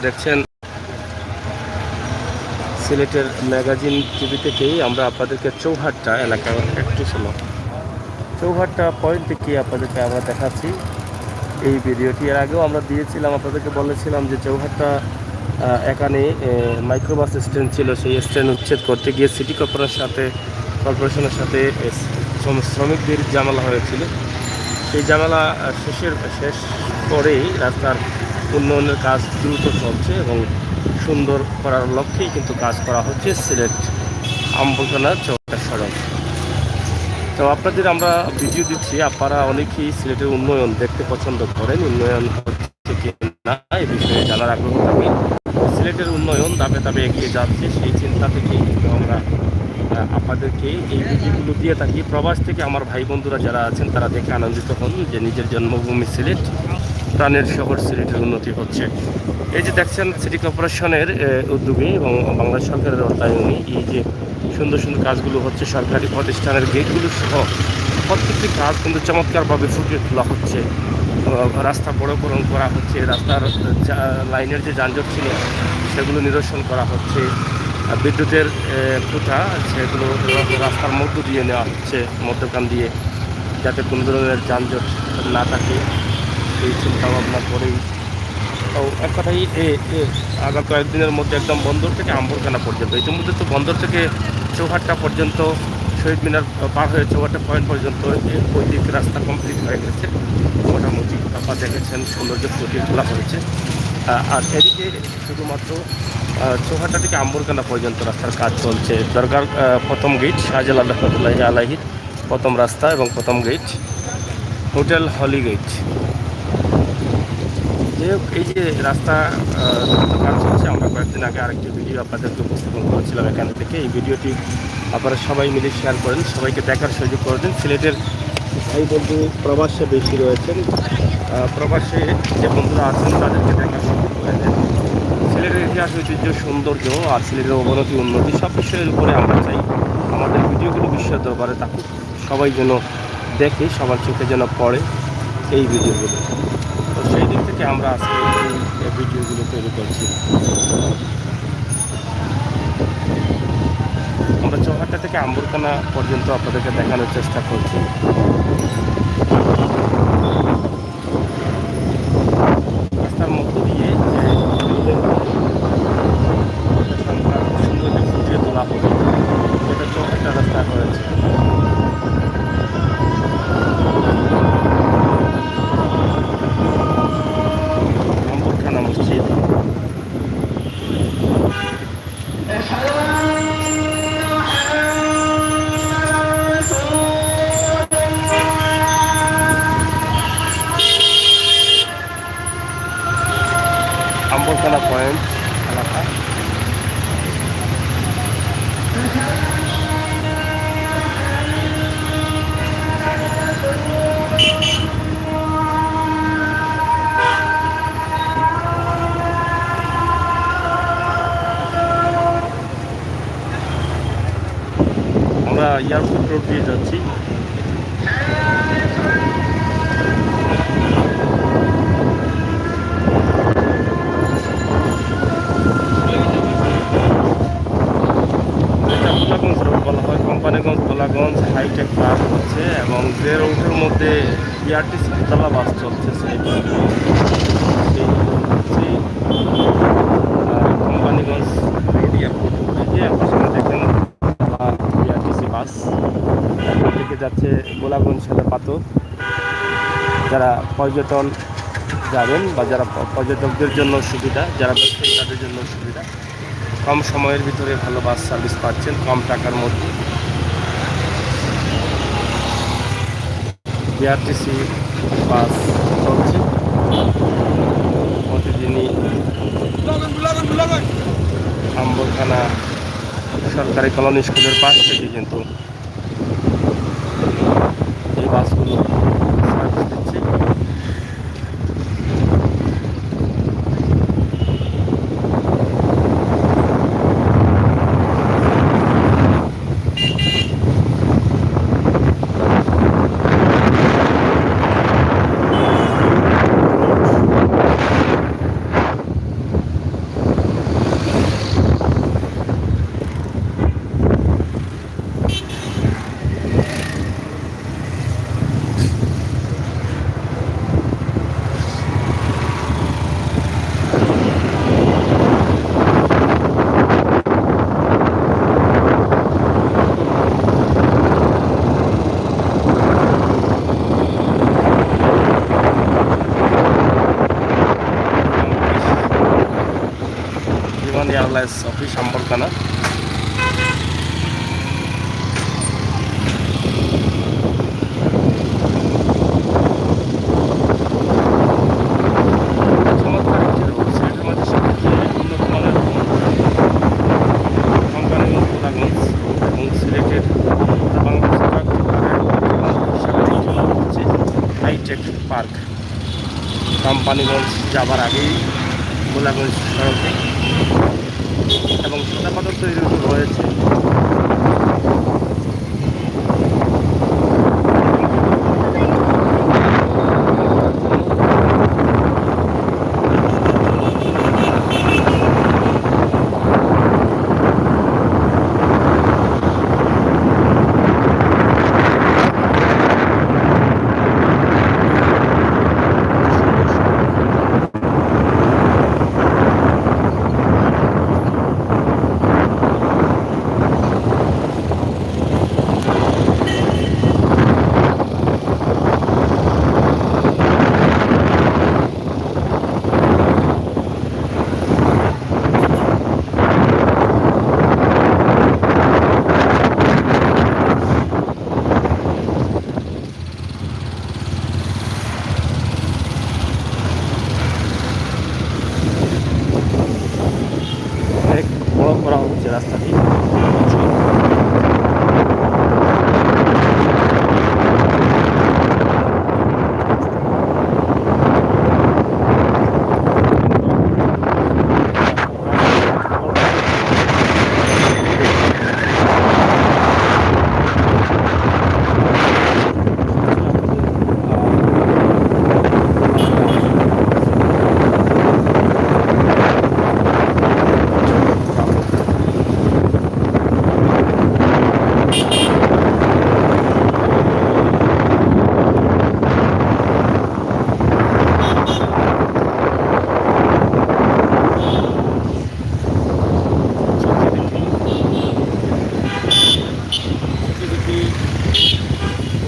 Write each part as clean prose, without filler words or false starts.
দেখছেন সিলেটের magazine TV থেকেই আমরা আপনাদেরকে চৌহাট্টা এলাকা একটু শোনো চৌহাট্টা পয়েন্ট থেকে আপনাদেরকে আমরা দেখাচ্ছি এই ভিডিওটি। এর আগেও আমরা দিয়েছিলাম, আপনাদেরকে বলেছিলাম যে চৌহাট্টা এখানে মাইক্রোবাস স্ট্যান্ড ছিল, সেই স্ট্যান্ড উচ্ছেদ করতে গিয়ে সিটি কর্পোরেশনের সাথে শ্রমিকদের ঝামেলা হয়েছিল। সেই ঝামেলা শেষ করেই রাস্তার উন্নয়নের কাজ দ্রুত চলছে এবং সুন্দর করার লক্ষ্যেই কিন্তু কাজ করা হচ্ছে সিলেট আম্বরখানা চৌহাট্টা সড়ক। তো আপনাদের আমরা ভিডিও দিচ্ছি, আপনারা অনেকেই সিলেটের উন্নয়ন দেখতে পছন্দ করেন, উন্নয়ন হচ্ছে কি না এই বিষয়ে জানার আগ্রহ থাকে। সিলেটের উন্নয়ন ধাপে ধাপে এগিয়ে যাচ্ছে, সেই চিন্তা থেকেই কিন্তু আমরা আপনাদেরকে এই ভিডিওগুলো দিয়ে থাকি। প্রবাস থেকে আমার ভাই বন্ধুরা যারা আছেন তারা দেখে আনন্দিত হন যে নিজের জন্মভূমি সিলেট, প্রাণের শহর সিলেটের উন্নতি হচ্ছে। এই যে দেখছেন সিটি কর্পোরেশনের উদ্যোগে এবং বাংলাদেশ সরকারের অর্থায়নে এই যে সুন্দর সুন্দর কাজগুলো হচ্ছে, সরকারি প্রতিষ্ঠানের গেটগুলো সহ প্রত্যেকটি কাজ কিন্তু চমৎকারভাবে ফুটিয়ে তোলা হচ্ছে। রাস্তা বড়করণ করা হচ্ছে, রাস্তার লাইনের যে যানজট ছিল সেগুলো নিরসন করা হচ্ছে, বিদ্যুতের খুঁটা সেগুলো রাস্তার মধ্য দিয়ে নেওয়া হচ্ছে, মধ্যখান দিয়ে, যাতে কোনো ধরনের যানজট না থাকে সেই চিন্তা ভাবনা করেই। তো এক কথাই আগামী কয়েকদিনের মধ্যে একদম বন্দর থেকে আম্বরখানা পর্যন্ত, ইতিমধ্যে তো বন্দর থেকে চৌহাট্টা পর্যন্ত, শহীদ মিনার পার হয়ে চৌহাট্টা পয়েন্ট পর্যন্ত ওই দিক রাস্তা কমপ্লিট হয়ে গেছে মোটামুটি। আপনারা দেখেছেন সৌন্দর্য ফুটিয়ে তোলা হয়েছে। আর এদিকে শুধুমাত্র চৌহাট্টা থেকে আম্বরখানা পর্যন্ত রাস্তার কাজ চলছে। দরকার প্রথম গেট শাহজালাল রহমতুল্লাহ আলাইহির প্রথম রাস্তা এবং প্রথম গেট হোটেল হলি গেট। যাই হোক, এই যে রাস্তা কাজ চলছে, আমরা কয়েকদিন আগে আরেকটি ভিডিও আপনাদেরকে উপস্থাপন করেছিলাম এখান থেকে। এই ভিডিওটি আপনারা সবাই মিলে শেয়ার করেন, সবাইকে দেখার সুযোগ করে দিন। সিলেটের ভাই বন্ধু প্রবাসে বেশি রয়েছেন, প্রবাসে যে বন্ধুরা আছেন তাদেরকে দেখার সুযোগ করে দেন। সিলেটের ইতিহাস, ঐতিহ্য, সৌন্দর্য আর সিলেটের অবনতি উন্নতি সব বিষয়ের উপরে আমরা চাই আমাদের ভিডিওগুলো বিশ্বের দরবারে থাকুক, সবাই যেন দেখে, সবার চোখে যেন পড়ে এই ভিডিওগুলো। তো সেই দিক থেকে আমরা আজকে এই ভিডিওগুলো তৈরি করছি। আমরা চৌহাট্টা থেকে আম্বরখানা পর্যন্ত আপনাদেরকে দেখানোর চেষ্টা করছি। রাস্তার মধ্য দিয়ে সুন্দর ফুটিয়ে তোলা হবে, যেটা চৌহাট্টা রাস্তা হয়েছে। আম্বরখানা মসজিদ, আম্বরখানা পয়েন্ট এলাকা। আমরা এয়ারপোর্ট রোড দিয়ে যাচ্ছি। গোলাগঞ্জ রোড বলা হয়, কোম্পানিগঞ্জ গোলাগঞ্জ হাইটেক পার্ক হচ্ছে এবং যে রোডের মধ্যে বিআরটিসি দোতলা বাস চলছে সেই কোম্পানিগঞ্জ রোড এয়ারপোর্ট। যে আপনার সামনে দেখেন বিআরটিসি বাস থেকে যাচ্ছে গোলাগঞ্জ পাথর। যারা পর্যটন যাবেন বা যারা পর্যটকদের জন্য সুবিধা, যারা ব্যবসায়ী তাদের জন্য সুবিধা, কম সময়ের ভিতরে ভালো বাস সার্ভিস পাচ্ছেন কম টাকার মধ্যে। বিআরটিসি বাস চলছে প্রতিদিনই আম্বরখানা সরকারি কলোনি স্কুলের পাশ থেকে কিন্তু এই বাসগুলো সার্ভিস দিচ্ছে। One airlines office Ambarkhana. চমৎকার একটি রোড, সিলেটের মধ্যে সবচেয়ে উন্নত মানের কোম্পানিগঞ্জ গোলাগঞ্জ এবং সিলেটের বাংলাদেশের হচ্ছে হাইটেক পার্ক। কোম্পানিগঞ্জ যাবার আগেই গোলাগঞ্জ সড়কে এবং ছোটাপাটা তৈরি রয়েছে। অনেক বড় করা হচ্ছে রাস্তাটি।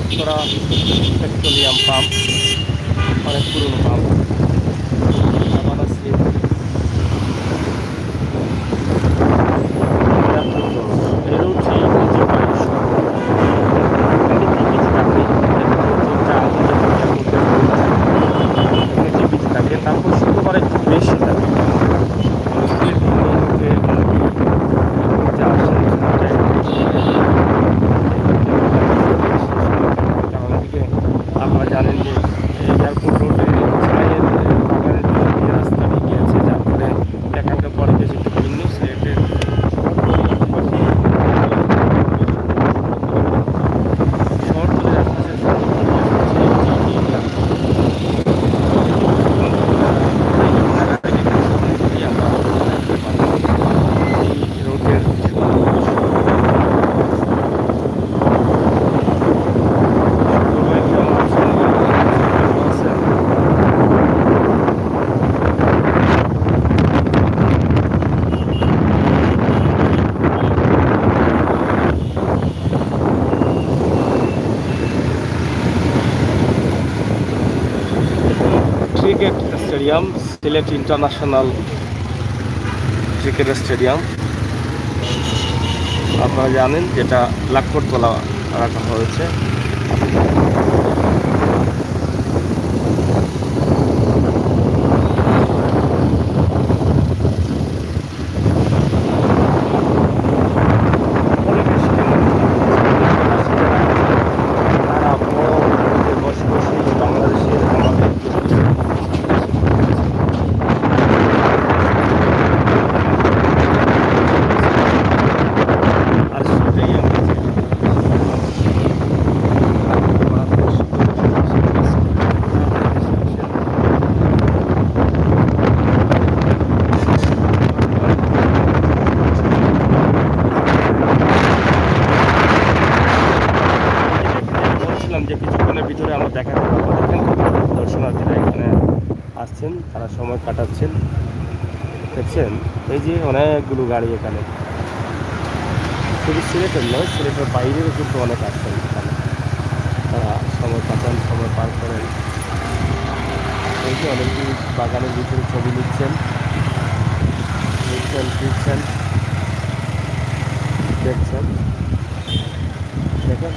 উত্তরা পেট্রোলিয়াম পাম্প, অনেক পুরনো পাম্প। তারপর শুক্রবার একটু বেশি থাকে। আপনারা জানেন যে এয়ারপোর্ট রোডে চায়ের বাগানের দিকে রাস্তাটি গিয়েছে, যার ফলে এখানকার পরিবেশ একটু ভিন্ন। সিলেটের শহরতলির আশপাশের এই রোডের cricket stadium, Sylhet international cricket stadium আপনারা জানেন, যেটা লাকড়তলা রাখা হয়েছে। যে কিছুক্ষণের ভিতরে আমরা দেখা করবো। দেখেন দর্শনার্থীরা এখানে আসছেন, তারা সময় কাটাচ্ছেন। দেখছেন এই যে অনেকগুলো গাড়ি এখানে, শুধু সিলেটের নয়, সিলেটের বাইরেও কিন্তু অনেক আসছেন এখানে, তারা সময় কাটান, সময় পার করেন। এই যে অনেকগুলো বাগানের ভিতরে ছবি নিচ্ছেন। দেখছেন ফিরছেন, দেখছেন, দেখেন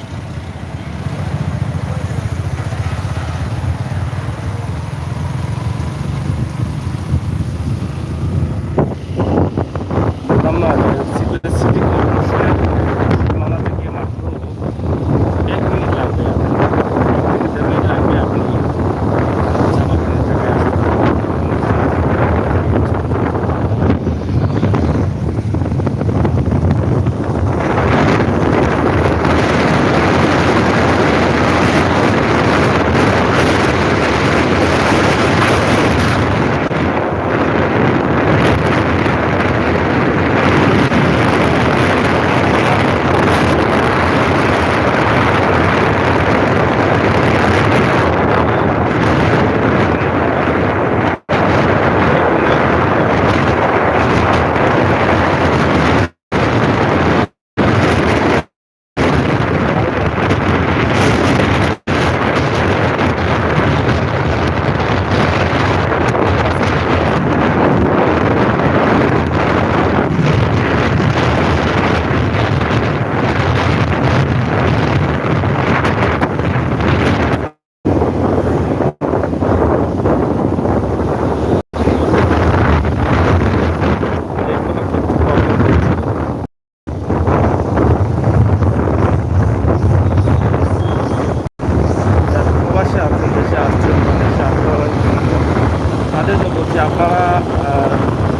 বললাম না যে সিলেট সিটি কর্পোরেশনের সীমানা থেকে মাত্র 1 মিনিট লাগবে, 1 মিনিট লাগবে আপনি চাপাখানা জায়গায় প্রবাসে আছেন, দেশে আসছেন, দেশে আপনারা তাদেরকে বলছি আপনারা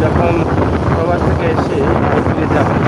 যখন প্রবাস থেকে এসে ফিরে যাবেন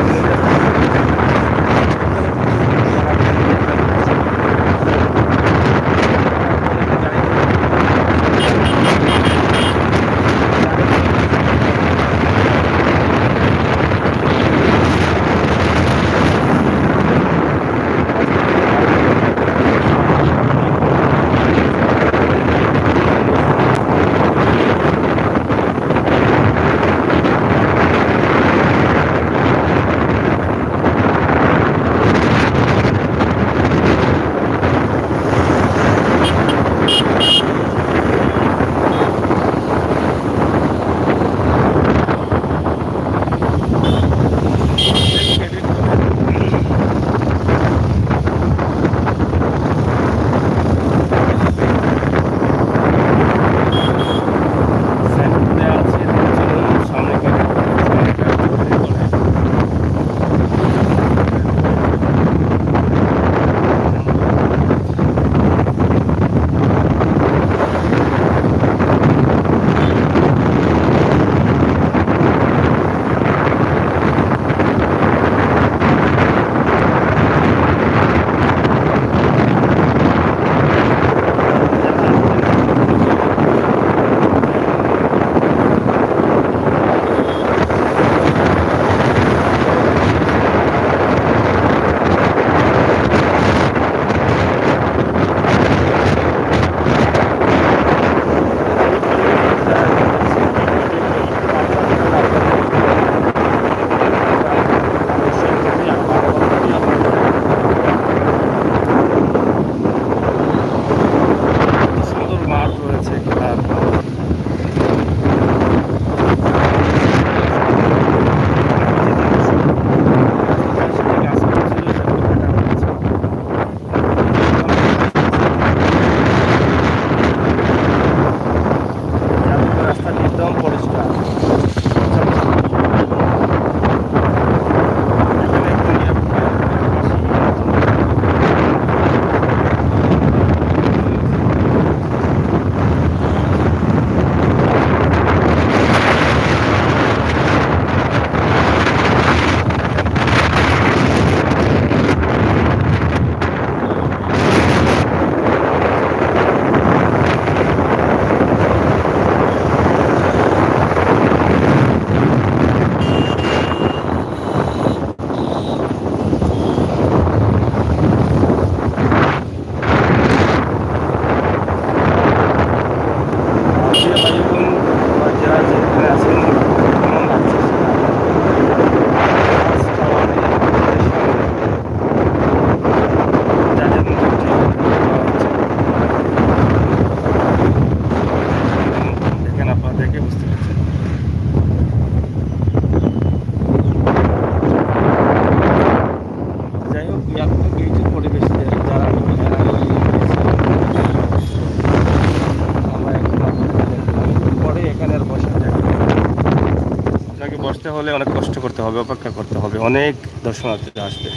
বসতে হলে অনেক কষ্ট করতে হবে, অপেক্ষা করতে হবে, অনেক দর্শনার্থী আসবে।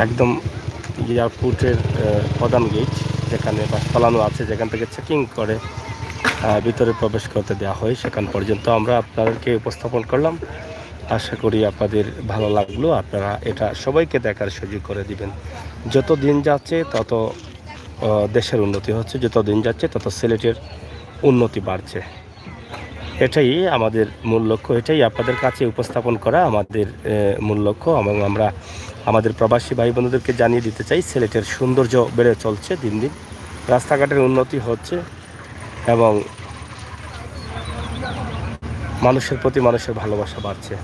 একদম এয়ারপোর্টের প্রধান গেট যেখানে বাস পালানো আছে, যেখান থেকে চেকিং করে ভিতরে প্রবেশ করতে দেওয়া হয়, সেখান পর্যন্ত আমরা আপনাদেরকে উপস্থাপন করলাম। আশা করি আপনাদের ভালো লাগলো। আপনারা এটা সবাইকে দেখার সুযোগ করে দিবেন। যত দিন যাচ্ছে তত দেশের উন্নতি হচ্ছে, যত দিন যাচ্ছে তত সিলেটের উন্নতি বাড়ছে। এটাই আমাদের মূল লক্ষ্য, এটাই আপনাদের কাছে উপস্থাপন করা আমাদের মূল লক্ষ্য। এবং আমরা আমাদের প্রবাসী ভাই বোনদেরকে জানিয়ে দিতে চাই, সিলেটের সৌন্দর্য বেড়ে চলছে দিন দিন, রাস্তাঘাটের উন্নতি হচ্ছে এবং মানুষের প্রতি মানুষের ভালোবাসা বাড়ছে।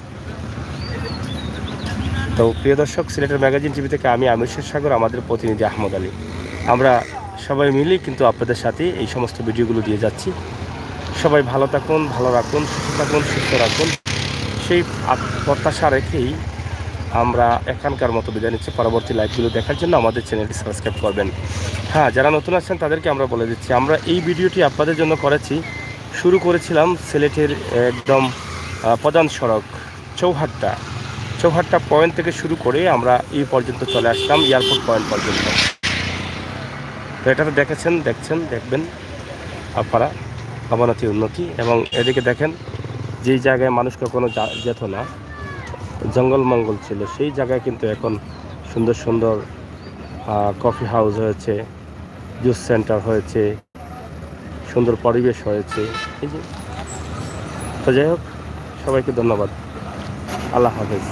তো প্রিয় দর্শক, সিলেটের ম্যাগাজিন টিভি থেকে আমি আমির সাগর, আমাদের প্রতিনিধি আহমদ আলী, আমরা সবাই মিলেই কিন্তু আপনাদের সাথে এই সমস্ত ভিডিওগুলো দিয়ে যাচ্ছি। সবাই ভালো থাকুন, ভালো রাখুন, সুস্থ থাকুন, সুস্থ রাখুন, সেই প্রত্যাশা রেখেই আমরা এখানকার মতো বিদায় নিচ্ছি। পরবর্তী লাইভগুলো দেখার জন্য আমাদের চ্যানেলটি সাবস্ক্রাইব করবেন। হ্যাঁ, যারা নতুন আসছেন তাদেরকে আমরা বলে দিচ্ছি, আমরা এই ভিডিওটি আপনাদের জন্য করেছি। শুরু করেছিলাম সিলেটের একদম প্রধান সড়ক চৌহাট্টা পয়েন্ট থেকে শুরু করে আমরা এই পর্যন্ত চলে আসলাম, এয়ারপোর্ট পয়েন্ট পর্যন্ত। তো এটাতে দেখবেন আপনারা অবনতি উন্নতি। এবং এদিকে দেখেন, যেই জায়গায় মানুষ কখনো যেত না, জঙ্গলমঙ্গল ছিল, সেই জায়গায় কিন্তু এখন সুন্দর সুন্দর কফি হাউস হয়েছে, জুস সেন্টার হয়েছে, সুন্দর পরিবেশ হয়েছে। এই যে, তো যাই হোক, সবাইকে ধন্যবাদ। আল্লাহ হাফেজ।